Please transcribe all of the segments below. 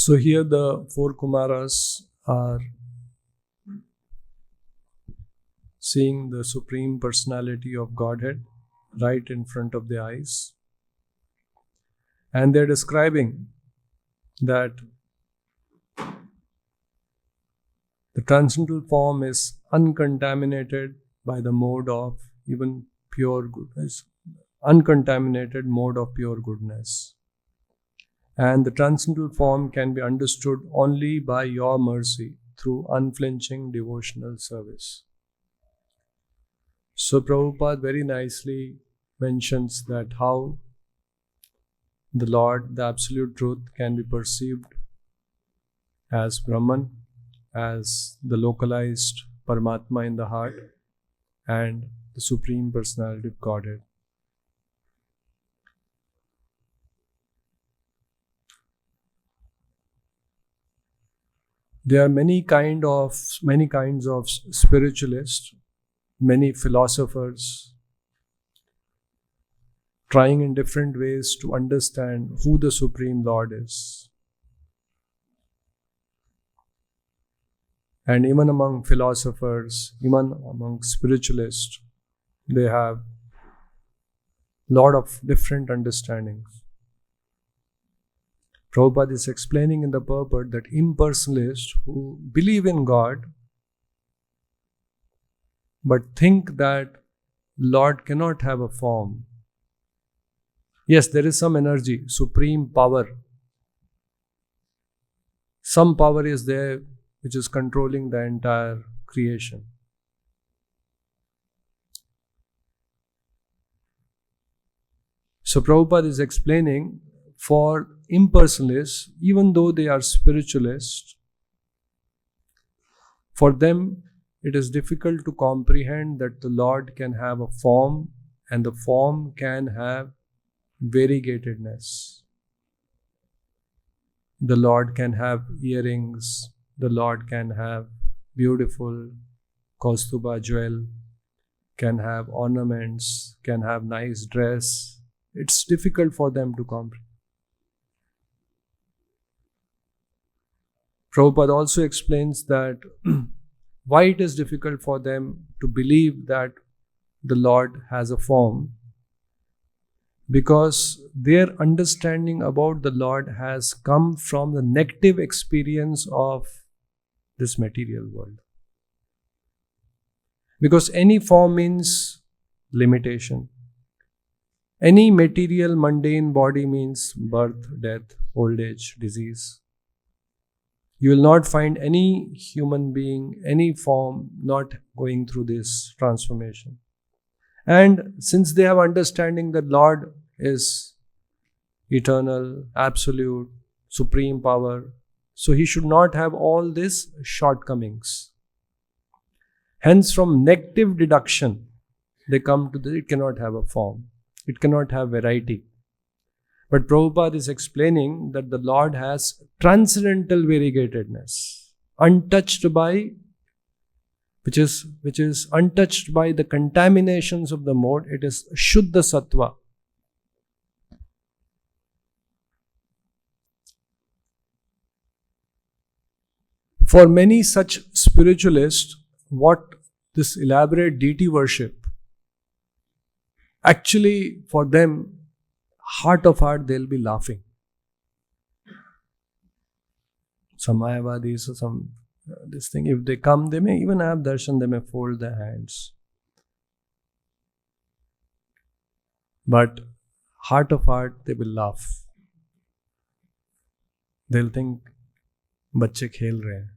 So here the four Kumaras are seeing the Supreme Personality of Godhead right in front of their eyes. And they're describing that the transcendental form is uncontaminated by the mode of even pure goodness, uncontaminated mode of pure goodness. And the transcendental form can be understood only by your mercy through unflinching devotional service. So Prabhupada very nicely mentions that how the Lord, the Absolute Truth, can be perceived as Brahman, as the localized Paramātmā in the heart, and the Supreme Personality of Godhead. There are many kinds of spiritualists, many philosophers, trying in different ways to understand who the Supreme Lord is. And even among philosophers, even among spiritualists, they have a lot of different understandings. Prabhupada is explaining in the purport that impersonalists who believe in God but think that Lord cannot have a form. Yes, there is some energy, supreme power. Some power is there which is controlling the entire creation. So Prabhupada is explaining, for impersonalists, even though they are spiritualists, for them it is difficult to comprehend that the Lord can have a form and the form can have variegatedness. The Lord can have earrings, the Lord can have beautiful kaustuba jewel, can have ornaments, can have nice dress. It's difficult for them to comprehend. Prabhupada also explains that why it is difficult for them to believe that the Lord has a form, because their understanding about the Lord has come from the negative experience of this material world. Because any form means limitation. Any material mundane body means birth, death, old age, disease. You will not find any human being, any form not going through this transformation. And since they have understanding that Lord is eternal, absolute, supreme power, so He should not have all these shortcomings. Hence, from negative deduction, they come to it cannot have a form. It cannot have variety. But Prabhupada is explaining that the Lord has transcendental variegatedness, untouched by, which is untouched by the contaminations of the mode. It is śuddha-sattva. For many such spiritualists, what this elaborate deity worship, actually for them, heart of heart, they'll be laughing. Some Mayavadis or some this thing, if they come, they may even have darshan, they may fold their hands. But heart of heart, they will laugh. They'll think, bacche khel rahe hain.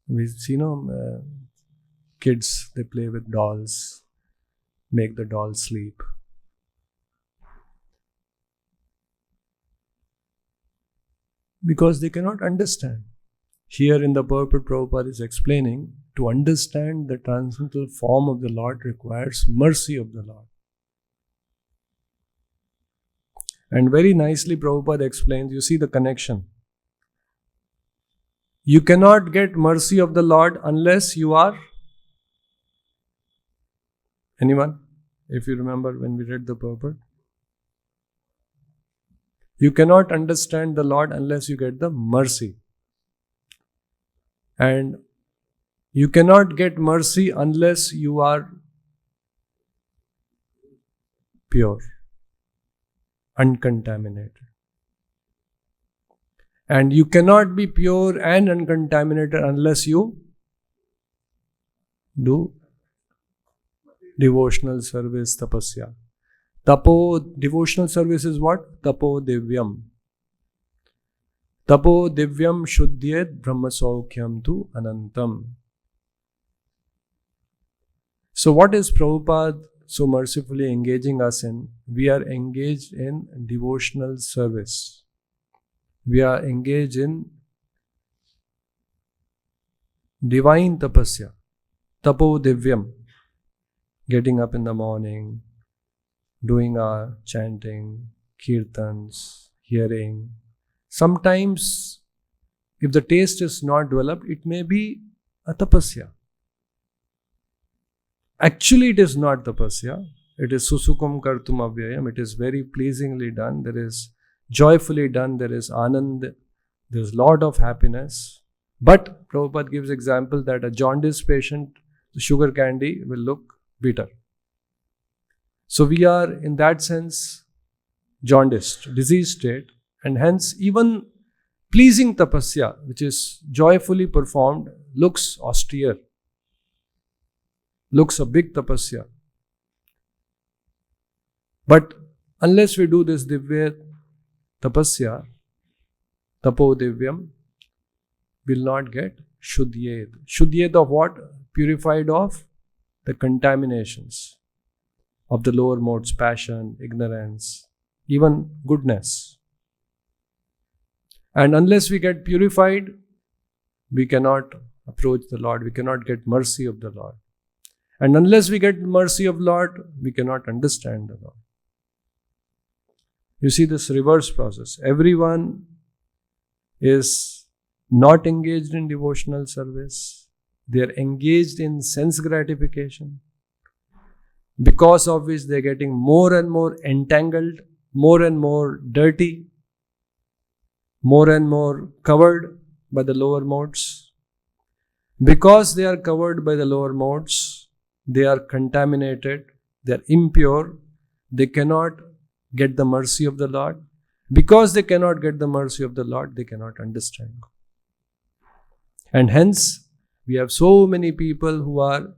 We see, kids, they play with dolls, make the doll sleep. Because they cannot understand. Here in the Purport, Prabhupada is explaining, to understand the transcendental form of the Lord requires mercy of the Lord. And very nicely Prabhupada explains, you see the connection. You cannot get mercy of the Lord unless you are... Anyone? If you remember when we read the Purport. You cannot understand the Lord unless you get the mercy. And you cannot get mercy unless you are pure, uncontaminated. And you cannot be pure and uncontaminated unless you do devotional service, tapasya. Devotional service is what? Tapo divyam. Tapo divyam shuddhyet brahma saukyam tu anantam. So what is Prabhupada so mercifully engaging us in? We are engaged in devotional service. We are engaged in divine tapasya. Tapo divyam. Getting up in the morning, doing our chanting, kirtans, hearing. Sometimes, if the taste is not developed, it may be a tapasya. Actually, it is not tapasya. It is susukum kartum avyayam. It is very pleasingly done. There is joyfully done. There is anand. There is lot of happiness. But Prabhupada gives example that a jaundice patient, the sugar candy will look bitter. So we are in that sense jaundiced, diseased state, and hence even pleasing tapasya, which is joyfully performed, looks austere, looks a big tapasya. But unless we do this divya tapasya, tapo divyam, will not get shuddhyet. Shuddhyet of what? Purified of the contaminations of the lower modes, passion, ignorance, even goodness. And unless we get purified, we cannot approach the Lord, we cannot get mercy of the Lord. And unless we get mercy of Lord, we cannot understand the Lord. You see this reverse process. Everyone is not engaged in devotional service. They are engaged in sense gratification, because of which they are getting more and more entangled, more and more dirty, more and more covered by the lower modes. Because they are covered by the lower modes, they are contaminated, they are impure, they cannot get the mercy of the Lord. Because they cannot get the mercy of the Lord, they cannot understand God. And hence, we have so many people who are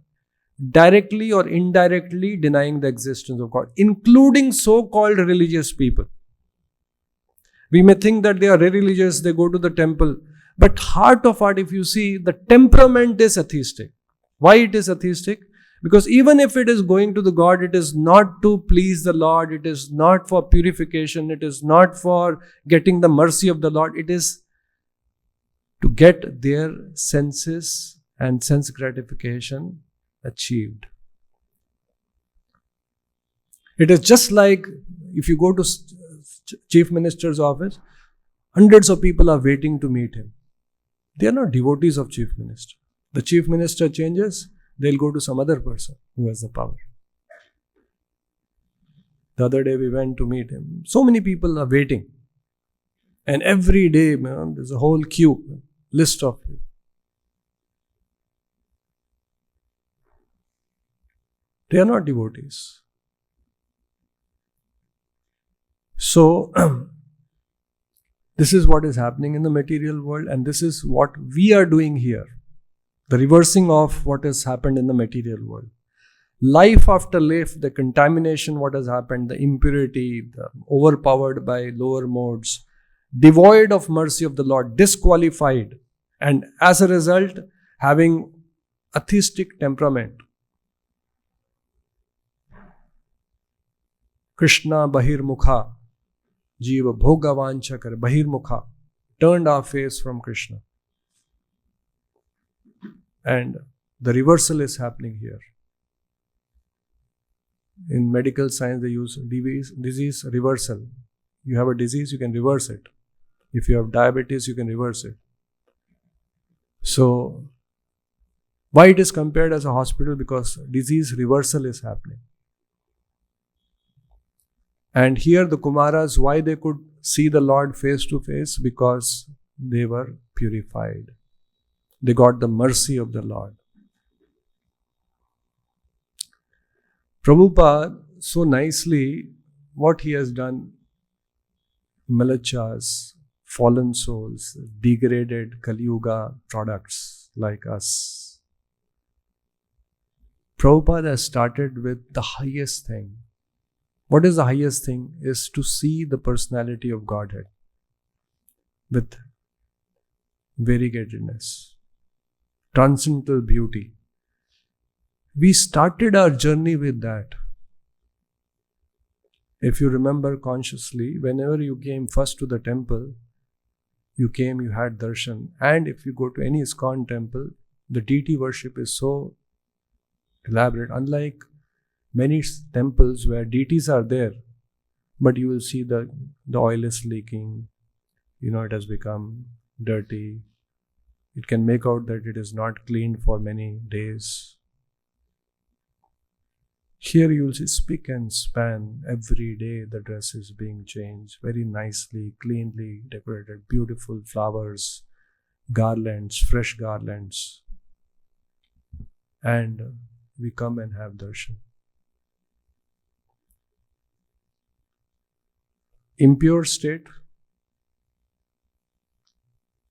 directly or indirectly denying the existence of God, including so-called religious people. We may think that they are religious, they go to the temple, but heart of heart, if you see, the temperament is atheistic. Why it is atheistic? Because even if it is going to the God, it is not to please the Lord, it is not for purification, it is not for getting the mercy of the Lord, it is to get their senses and sense gratification achieved. It is just like if you go to Chief Minister's office, hundreds of people are waiting to meet him. They are not devotees of Chief Minister. The Chief Minister changes, they'll go to some other person who has the power. The other day we went to meet him. So many people are waiting. And every day, man, there's a whole queue, list of you. They are not devotees. So, this is what is happening in the material world, and this is what we are doing here. The reversing of what has happened in the material world. Life after life, the contamination, what has happened, the impurity, the overpowered by lower modes, devoid of mercy of the Lord, disqualified, and as a result, having atheistic temperament. Krishna Bahirmukha, Jiva Bhagavān Chakar, Bahirmukha, turned our face from Krishna. And the reversal is happening here. In medical science, they use disease reversal. You have a disease, you can reverse it. If you have diabetes, you can reverse it. So, why it is compared as a hospital? Because disease reversal is happening. And here the Kumaras, why they could see the Lord face to face? Because they were purified. They got the mercy of the Lord. Prabhupada, so nicely, what he has done, Malachas, fallen souls, degraded Kali Yuga products like us. Prabhupada has started with the highest thing. What is the highest thing? Is to see the personality of Godhead with variegatedness, transcendental beauty. We started our journey with that. If you remember consciously, whenever you came first to the temple, you came, you had darshan. And if you go to any ISKCON temple, the deity worship is so elaborate. Unlike many temples where deities are there, but you will see the oil is leaking, it has become dirty. It can make out that it is not cleaned for many days. Here you will see spick and span. Every day the dress is being changed, very nicely, cleanly decorated, beautiful flowers, garlands, fresh garlands. And we come and have darshan. Impure state,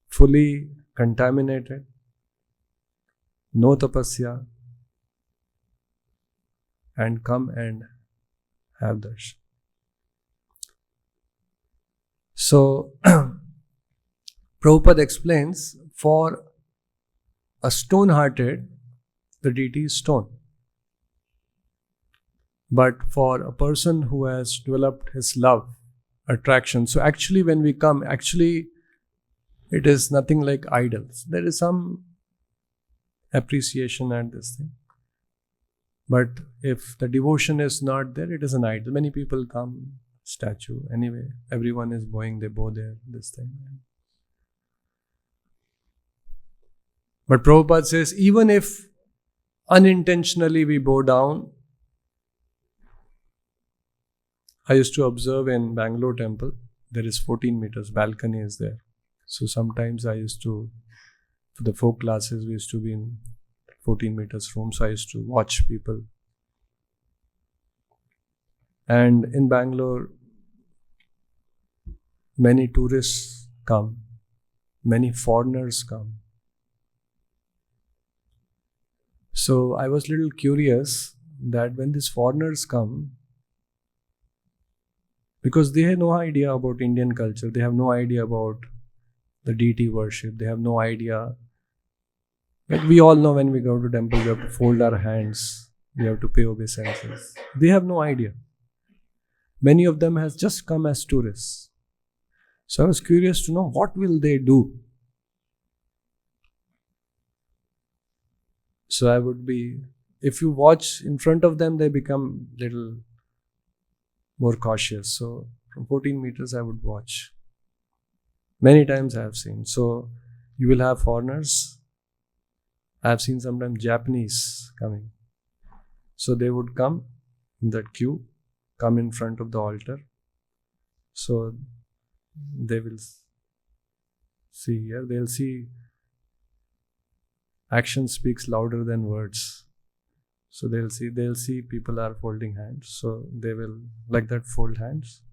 fully contaminated, no tapasya, and come and have darshan. So, Prabhupada explains, for a stone-hearted, the deity is stone. But for a person who has developed his love, attraction, so actually when we come, it is nothing like idols. There is some appreciation at this thing. But if the devotion is not there, it is an idol. Many people come, statue. Anyway, everyone is bowing, they bow there, this thing. But Prabhupada says, even if unintentionally we bow down, I used to observe in Bangalore temple, there is 14 meters, balcony is there. So sometimes I used to, for the folk classes, we used to be in 14 meters room, so I used to watch people. And in Bangalore, many tourists come, many foreigners come. So I was a little curious that when these foreigners come, because they have no idea about Indian culture, they have no idea about the deity worship, they have no idea. Like we all know, when we go to temple, we have to fold our hands, we have to pay obeisances. They have no idea. Many of them has just come as tourists. So I was curious to know, what will they do? So I would be, if you watch in front of them, they become little more cautious. So from 14 meters I would watch. Many times I have seen. So you will have foreigners. I have seen sometimes Japanese coming. So they would come in that queue, come in front of the altar. So they will see here, they'll see action speaks louder than words. So they'll see people are folding hands. So they will like that fold hands.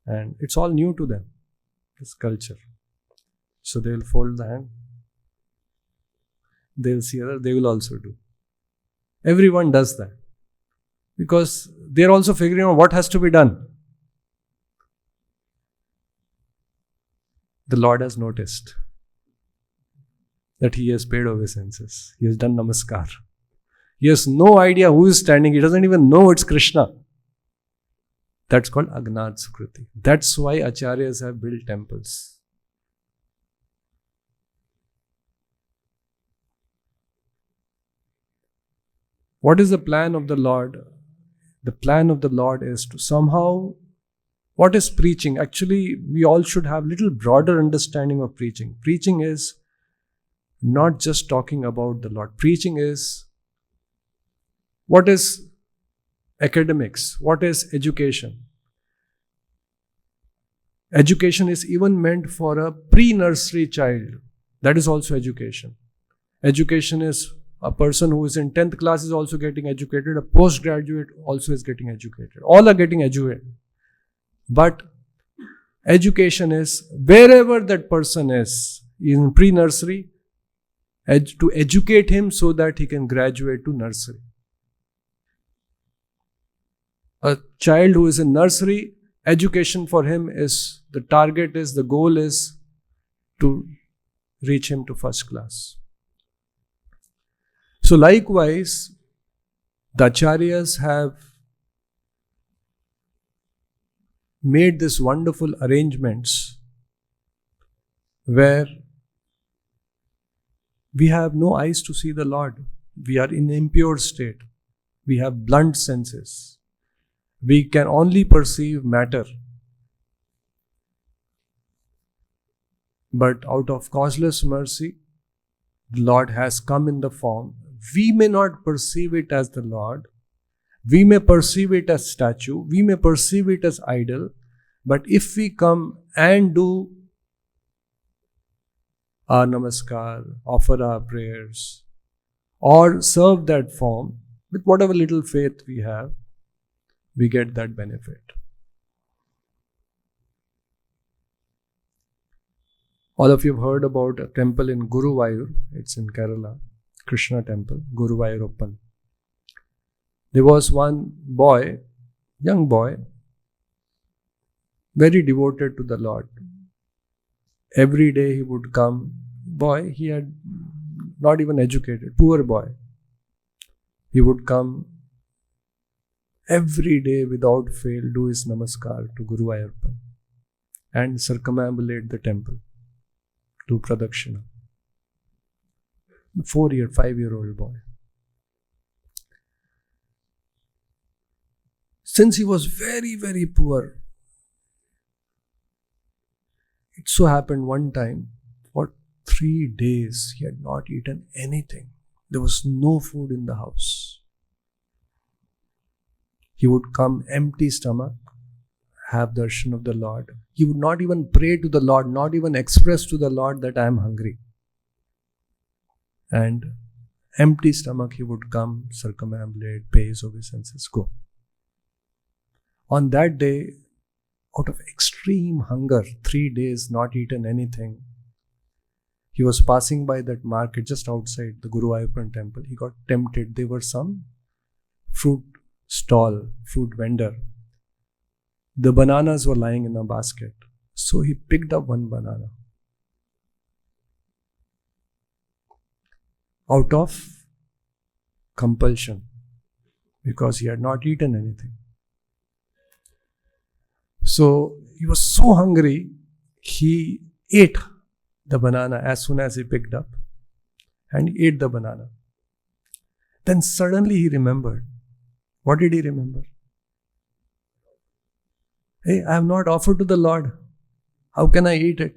And it's all new to them, this culture. So they will fold the hand. They'll see other, they will also do. Everyone does that. Because they're also figuring out what has to be done. The Lord has noticed that he has paid obeisances. He has done namaskar. He has no idea who is standing. He doesn't even know it's Krishna. That's called Agnat Sukriti. That's why Acharyas have built temples. What is the plan of the Lord? The plan of the Lord is to somehow, what is preaching? Actually, we all should have little broader understanding of preaching. Preaching is not just talking about the Lord. Preaching is, what is academics. What is education? Education is even meant for a pre-nursery child. That is also education. Education is a person who is in 10th class is also getting educated. A postgraduate also is getting educated. All are getting educated. But education is wherever that person is in pre-nursery, to educate him so that he can graduate to nursery. A child who is in nursery, education for him is, the target is, the goal is to reach him to first class. So likewise, the acharyas have made these wonderful arrangements where we have no eyes to see the Lord. We are in impure state. We have blunt senses. We can only perceive matter. But out of causeless mercy, the Lord has come in the form. We may not perceive it as the Lord. We may perceive it as statue. We may perceive it as idol. But if we come and do our namaskar, offer our prayers, or serve that form with whatever little faith we have, we get that benefit. All of you have heard about a temple in Guruvayur. It's in Kerala, Krishna temple, Guruvayurappan. There was one boy, young boy, very devoted to the Lord. Every day he would come. Boy, he had not even educated, poor boy. He would come every day without fail, do his namaskar to Guruvayurappan and circumambulate the temple, do pradakshina. 5-year-old boy. Since he was very, very poor, it so happened one time, for 3 days, he had not eaten anything. There was no food in the house. He would come empty stomach, have darshan of the Lord. He would not even pray to the Lord, not even express to the Lord that I am hungry. And empty stomach he would come, circumambulate, pay his obeisances, go. On that day, out of extreme hunger, 3 days not eaten anything, he was passing by that market just outside the Guruvayurappan temple. He got tempted. There were some fruit stall, fruit vendor. The bananas were lying in a basket. So he picked up one banana. Out of compulsion, because he had not eaten anything. So he was so hungry, he ate the banana as soon as he picked up, and he ate the banana. Then suddenly he remembered. What did he remember? Hey, I have not offered to the Lord. How can I eat it?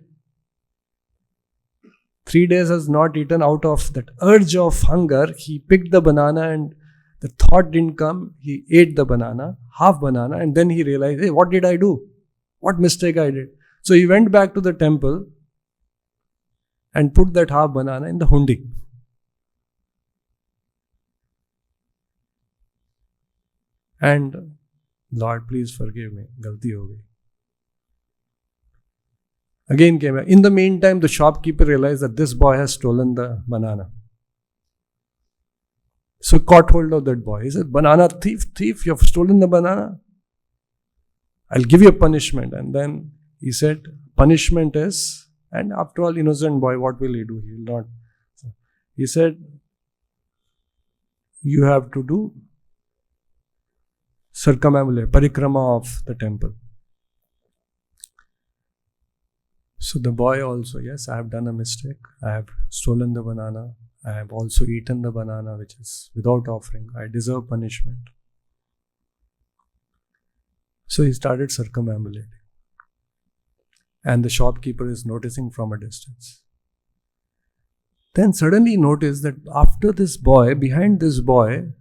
3 days has not eaten. Out of that urge of hunger, he picked the banana and the thought didn't come. He ate the banana, half banana, and then he realized, hey, what did I do? What mistake I did? So he went back to the temple and put that half banana in the hundi. And Lord, please forgive me. Galti ho gayi. Again came back. In the meantime, the shopkeeper realized that this boy has stolen the banana. So caught hold of that boy. He said, banana thief, you have stolen the banana. I'll give you a punishment. And then he said, punishment is, and after all, innocent boy, what will he do? He will not. He said, you have to do circumambulate, parikrama of the temple. So the boy also, yes, I have done a mistake. I have stolen the banana. I have also eaten the banana, which is without offering. I deserve punishment. So he started circumambulating. And the shopkeeper is noticing from a distance. Then suddenly he noticed that after this boy, behind this boy,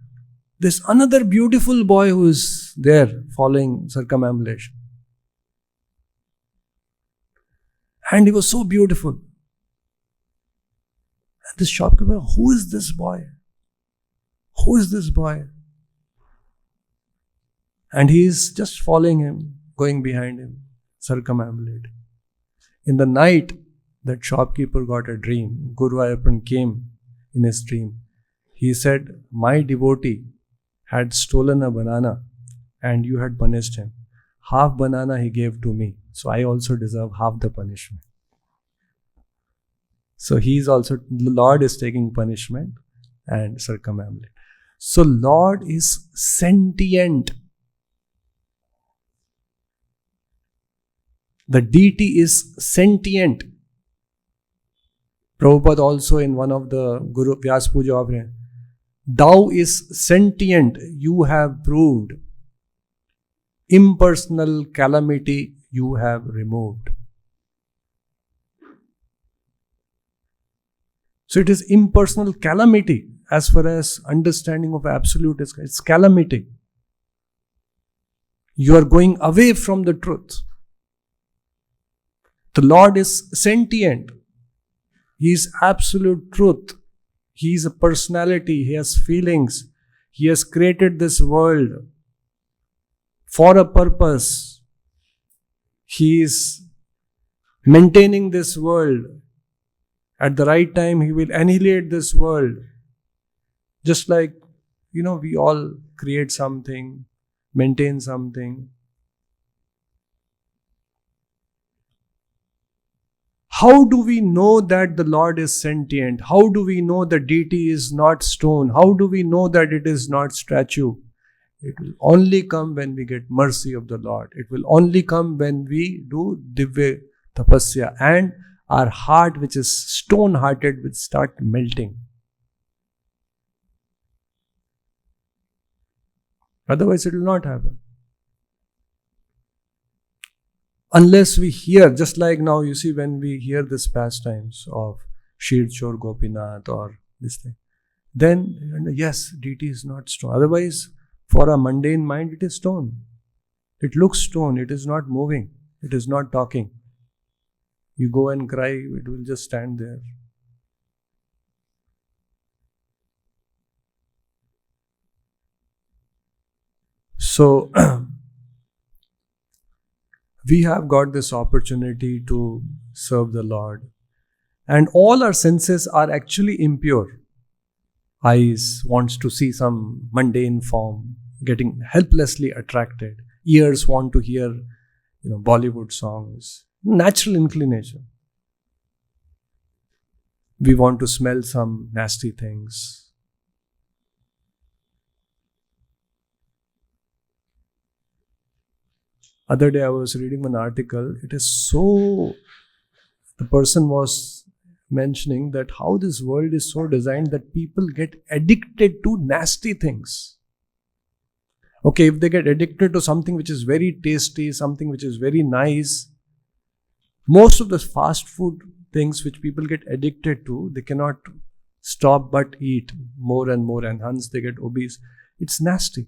this another beautiful boy who is there following circumambulation. And he was so beautiful. And this shopkeeper, who is this boy? Who is this boy? And he is just following him, going behind him, circumambulating. In the night, that shopkeeper got a dream. Guru Ayyappan came in his dream. He said, my devotee had stolen a banana and you had punished him. Half banana he gave to me. So I also deserve half the punishment. So the Lord is taking punishment and circumambulate. So Lord is sentient. The deity is sentient. Prabhupada also in one of the Guru Vyas Puja offering, thou is sentient, you have proved. Impersonal calamity you have removed. So it is impersonal calamity as far as understanding of absolute is. It's calamity. You are going away from the truth. The Lord is sentient. He is absolute truth. He is a personality. He has feelings. He has created this world for a purpose. He is maintaining this world. At the right time, He will annihilate this world. Just like, we all create something, maintain something. How do we know that the Lord is sentient? How do we know the deity is not stone? How do we know that it is not statue? It will only come when we get mercy of the Lord. It will only come when we do divya tapasya and our heart, which is stone-hearted, will start melting. Otherwise, it will not happen. Unless we hear, just like now, you see, when we hear this pastimes of Shir Chor Gopinath or this thing, then yes, deity is not stone. Otherwise, for a mundane mind, it is stone. It looks stone. It is not moving. It is not talking. You go and cry, it will just stand there. So, we have got this opportunity to serve the Lord. And all our senses are actually impure. Eyes wants to see some mundane form, getting helplessly attracted. Ears want to hear, Bollywood songs. Natural inclination. We want to smell some nasty things. Other day I was reading one article. The person was mentioning that how this world is so designed that people get addicted to nasty things. Okay, if they get addicted to something which is very tasty, something which is very nice, most of the fast food things which people get addicted to, they cannot stop but eat more and more, and hence they get obese. It's nasty.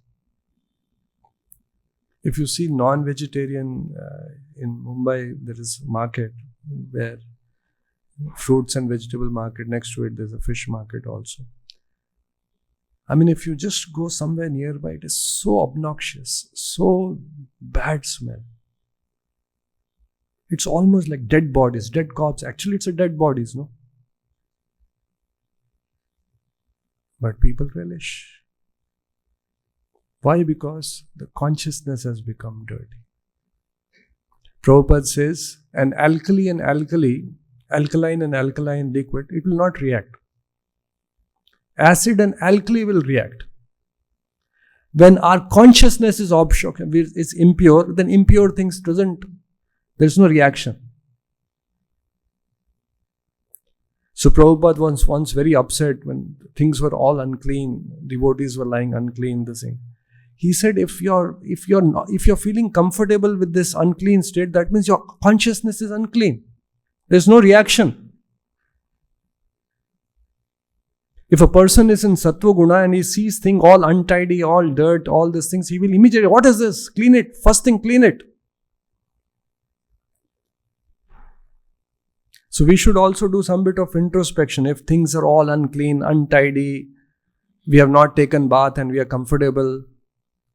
If you see non-vegetarian in Mumbai, there is a market where fruits and vegetable market, next to it there's a fish market also. If you just go somewhere nearby, it is so obnoxious, so bad smell. It's almost like dead bodies, dead corpse. Actually, it's a dead bodies, no? But people relish. Why? Because the consciousness has become dirty. Prabhupada says, an alkaline and alkaline liquid, it will not react. Acid and alkali will react. When our consciousness is impure, then impure things there's no reaction. So Prabhupada was once very upset when things were all unclean, devotees were lying unclean, the thing. He said, if you're feeling comfortable with this unclean state, that means your consciousness is unclean. There's no reaction. If a person is in Sattva Guna and he sees things all untidy, all dirt, all these things, he will immediately, what is this? Clean it. First thing, clean it. So we should also do some bit of introspection. If things are all unclean, untidy, we have not taken bath and we are comfortable,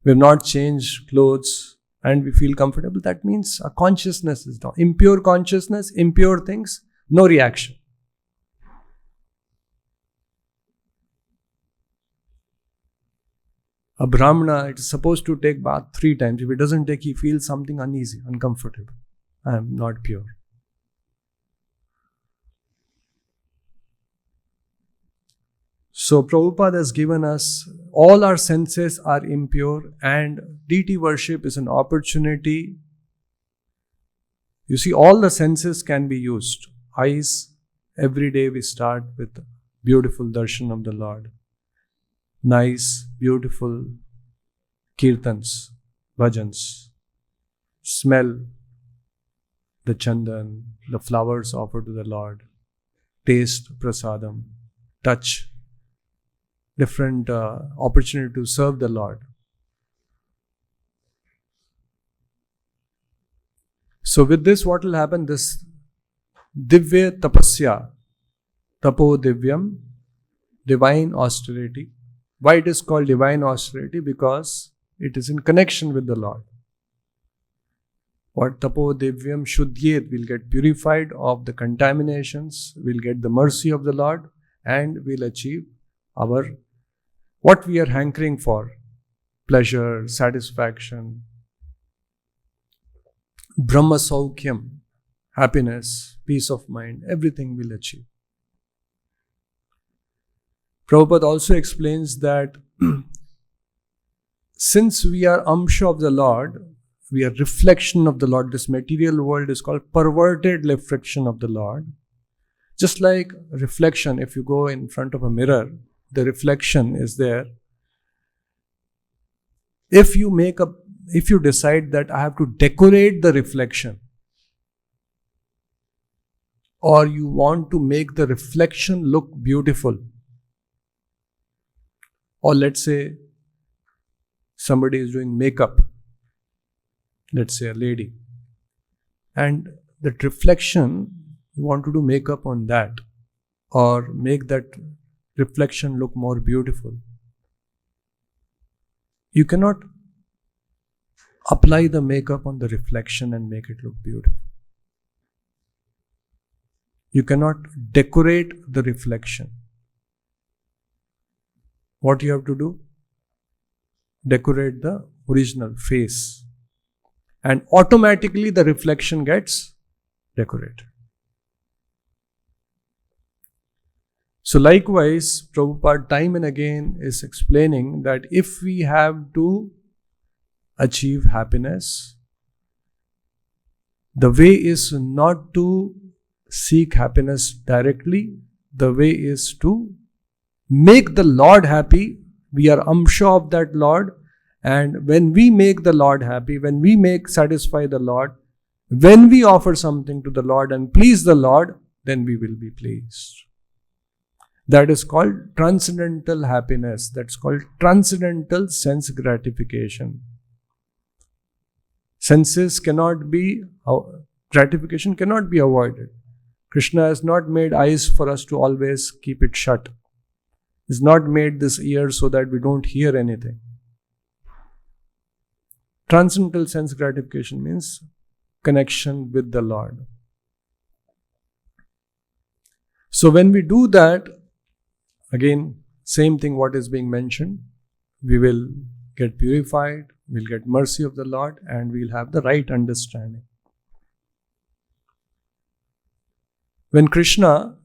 we have not changed clothes and we feel comfortable, that means our consciousness is down. Impure consciousness, impure things, no reaction. A Brahmana, it is supposed to take bath 3 times. If it doesn't take, he feels something uneasy, uncomfortable. I am not pure. So Prabhupada has given us, all our senses are impure and deity worship is an opportunity. You see, all the senses can be used. Eyes, every day we start with beautiful darshan of the Lord. Nice, beautiful kirtans, bhajans. Smell the chandan, the flowers offered to the Lord. Taste prasadam. Touch different opportunity to serve the Lord. So with this, what will happen? This divya tapasya, tapo divyam, divine austerity. Why it is called divine austerity? Because it is in connection with the Lord. What tapo divyam shuddhyet, will get purified of the contaminations, will get the mercy of the Lord, and will achieve our, what we are hankering for, pleasure, satisfaction, Brahma Saukhyam, happiness, peace of mind, everything will achieve. Prabhupada also explains that since we are amsha of the Lord, we are reflection of the Lord. This material world is called perverted reflection of the Lord. Just like reflection, if you go in front of a mirror, the reflection is there. If you decide that I have to decorate the reflection, or you want to make the reflection look beautiful, or let's say somebody is doing makeup, let's say a lady, and that reflection, you want to do makeup on that, or make that reflection look more beautiful. You cannot apply the makeup on the reflection and make it look beautiful. You cannot decorate the reflection. What you have to do? Decorate the original face. And automatically the reflection gets decorated. So likewise, Prabhupada time and again is explaining that if we have to achieve happiness, the way is not to seek happiness directly, the way is to make the Lord happy. We are amsha of that Lord, and when we make the Lord happy, when we satisfy the Lord, when we offer something to the Lord and please the Lord, then we will be pleased. That is called transcendental happiness. That's called transcendental sense gratification. Senses cannot be, gratification cannot be avoided. Krishna has not made eyes for us to always keep it shut. He's not made this ear so that we don't hear anything. Transcendental sense gratification means connection with the Lord. So when we do that, again, same thing what is being mentioned, we will get purified, we'll get mercy of the Lord, and we'll have the right understanding. When Krishna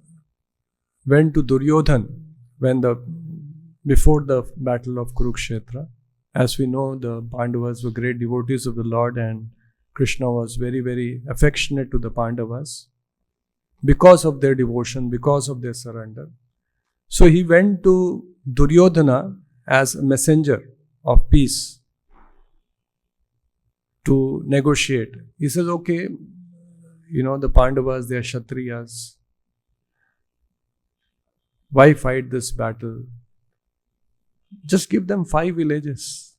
went to Duryodhan, before the battle of Kurukshetra, as we know, the Pandavas were great devotees of the Lord, and Krishna was very, very affectionate to the Pandavas because of their devotion, because of their surrender. So he went to Duryodhana as a messenger of peace to negotiate. He says, okay, the Pandavas, they are Kshatriyas. Why fight this battle? Just give them 5 villages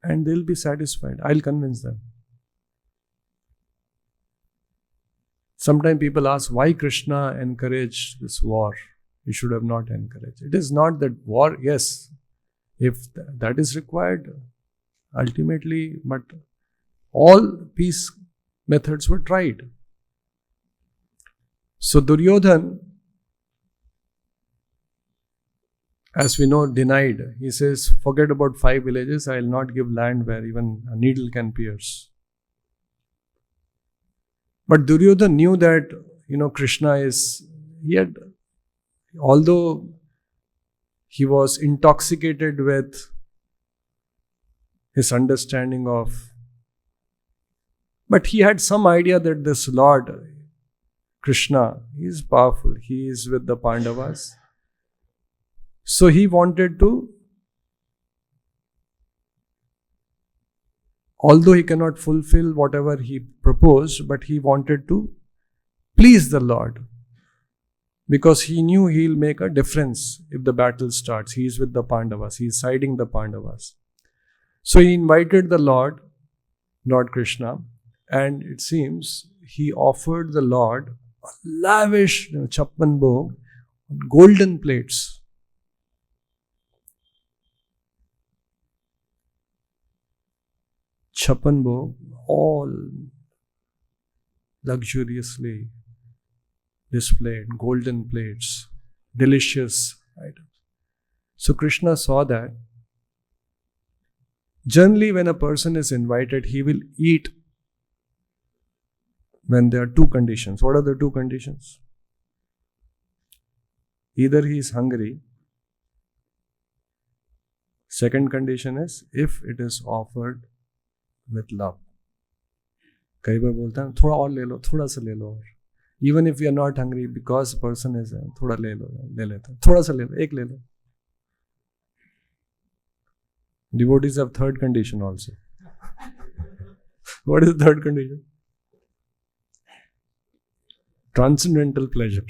and they'll be satisfied. I'll convince them. Sometimes people ask why Krishna encouraged this war. He should have not encouraged. It is not that war, yes, if that is required, ultimately, but all peace methods were tried. So Duryodhan, as we know, denied. He says, forget about 5 villages, I will not give land where even a needle can pierce. But Duryodhan knew that, Krishna is, although he was intoxicated with his understanding of, but he had some idea that this Lord, Krishna, he is powerful, he is with the Pandavas. So he wanted to, although he cannot fulfill whatever he proposed, but he wanted to please the Lord. Because he knew he'll make a difference if the battle starts. He is with the Pandavas, he is siding the Pandavas. So he invited the Lord Krishna, and it seems he offered the Lord a lavish chappan bhog, golden plates. Chappan bhog, all luxuriously displayed, golden plates, delicious items. So Krishna saw that. Generally, when a person is invited, he will eat when there are 2 conditions. What are the 2 conditions? Either he is hungry. Second condition is if it is offered with love. कई बार बोलता है थोड़ा और ले लो, थोड़ा सा ले लो और. Even if we are not hungry, because person is थोड़ा ले लेते, थोड़ा सा ले लो, एक ले लो. Devotees have third condition also. What is the third condition? Transcendental pleasure.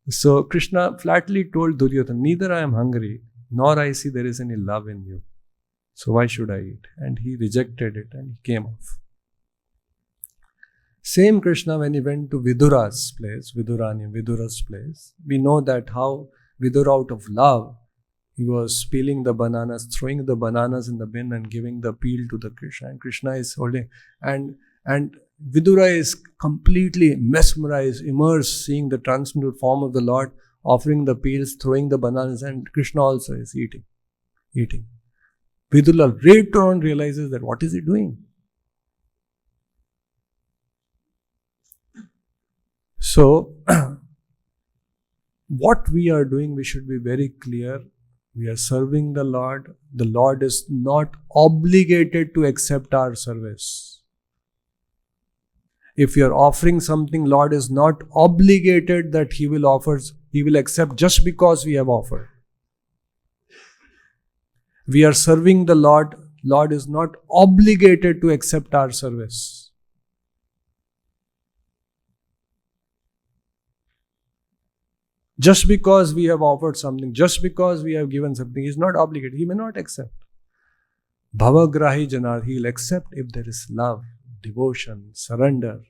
So Krishna flatly told Duryodhana, neither I am hungry, nor I see there is any love in you. So why should I eat? And he rejected it and he came off. Same Krishna when he went to Vidura's place, Vidura's place. We know that how Vidura, out of love, he was peeling the bananas, throwing the bananas in the bin and giving the peel to the Krishna. And Krishna is holding, and Vidura is completely mesmerized, immersed, seeing the transcendental form of the Lord, offering the peels, throwing the bananas, and Krishna also is eating. Vidura later on realizes that what is he doing? So, what we are doing, we should be very clear. We are serving the Lord. The Lord is not obligated to accept our service. If you are offering something, Lord is not obligated that He will accept just because we have offered. We are serving the Lord. Lord is not obligated to accept our service. Just because we have offered something, just because we have given something, He is not obligated. He may not accept. Bhavagrahi janar, He will accept if there is love, devotion, surrender.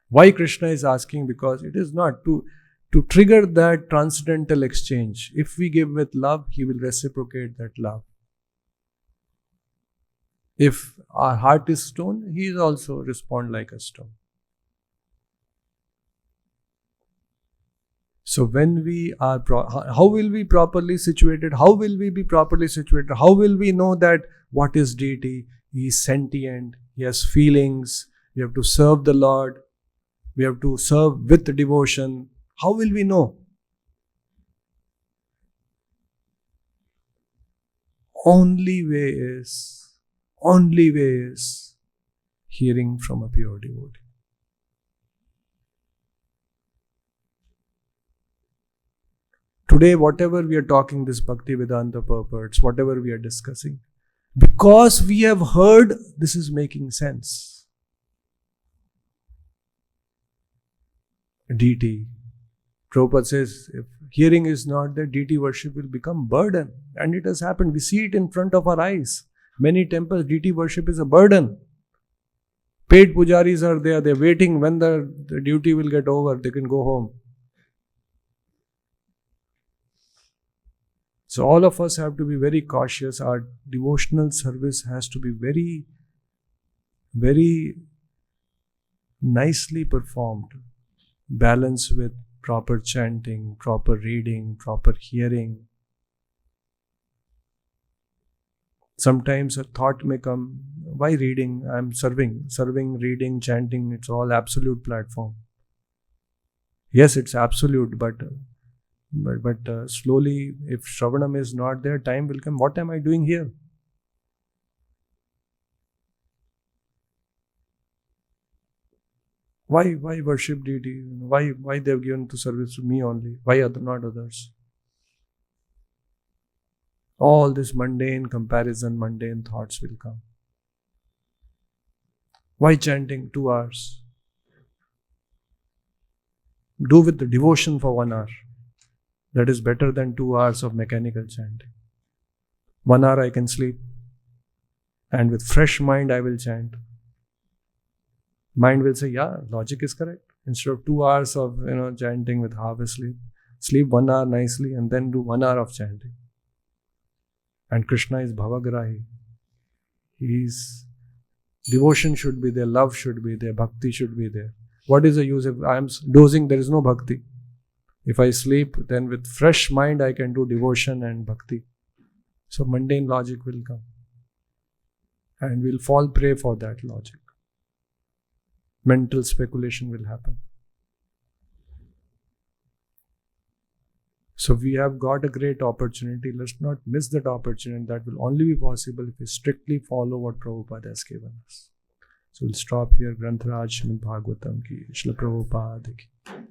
Why Krishna is asking? Because it is not to trigger that transcendental exchange. If we give with love, He will reciprocate that love. If our heart is stone, He will also respond like a stone. So when we are, how will we properly situated? How will we be properly situated? How will we know that what is deity? He is sentient. He has feelings. We have to serve the Lord. We have to serve with devotion. How will we know? Only way is hearing from a pure devotee. Today, whatever we are talking, this Bhakti Vedanta purports, whatever we are discussing, because we have heard, this is making sense. deity. Prabhupada says, if hearing is not there, deity worship will become burden. And it has happened. We see it in front of our eyes. Many temples, deity worship is a burden. Paid pujaris are there. They're waiting when the duty will get over. They can go home. So all of us have to be very cautious. Our devotional service has to be very, very nicely performed. Balanced with proper chanting, proper reading, proper hearing. Sometimes a thought may come, why reading? I'm serving, reading, chanting, it's all absolute platform. Yes, it's absolute, but slowly, if Shravanam is not there, time will come. What am I doing here? Why worship deity? Why they have given to service to me only? Why not others? All this mundane comparison, mundane thoughts will come. Why chanting 2 hours? Do with the devotion for 1 hour. That is better than 2 hours of mechanical chanting. 1 hour I can sleep, and with fresh mind I will chant. Mind will say, yeah, logic is correct. Instead of 2 hours of chanting with half asleep, sleep 1 hour nicely and then do 1 hour of chanting. And Krishna is bhavagrahi. His devotion should be there, love should be there, bhakti should be there. What is the use if I am dozing, there is no bhakti? If I sleep, then with fresh mind I can do devotion and bhakti. So mundane logic will come. And we'll fall prey for that logic. Mental speculation will happen. So we have got a great opportunity. Let's not miss that opportunity. That will only be possible if we strictly follow what Prabhupada has given us. So we'll stop here. Grantaraj Srimad Bhagavatam ki, Srila Prabhupada ki.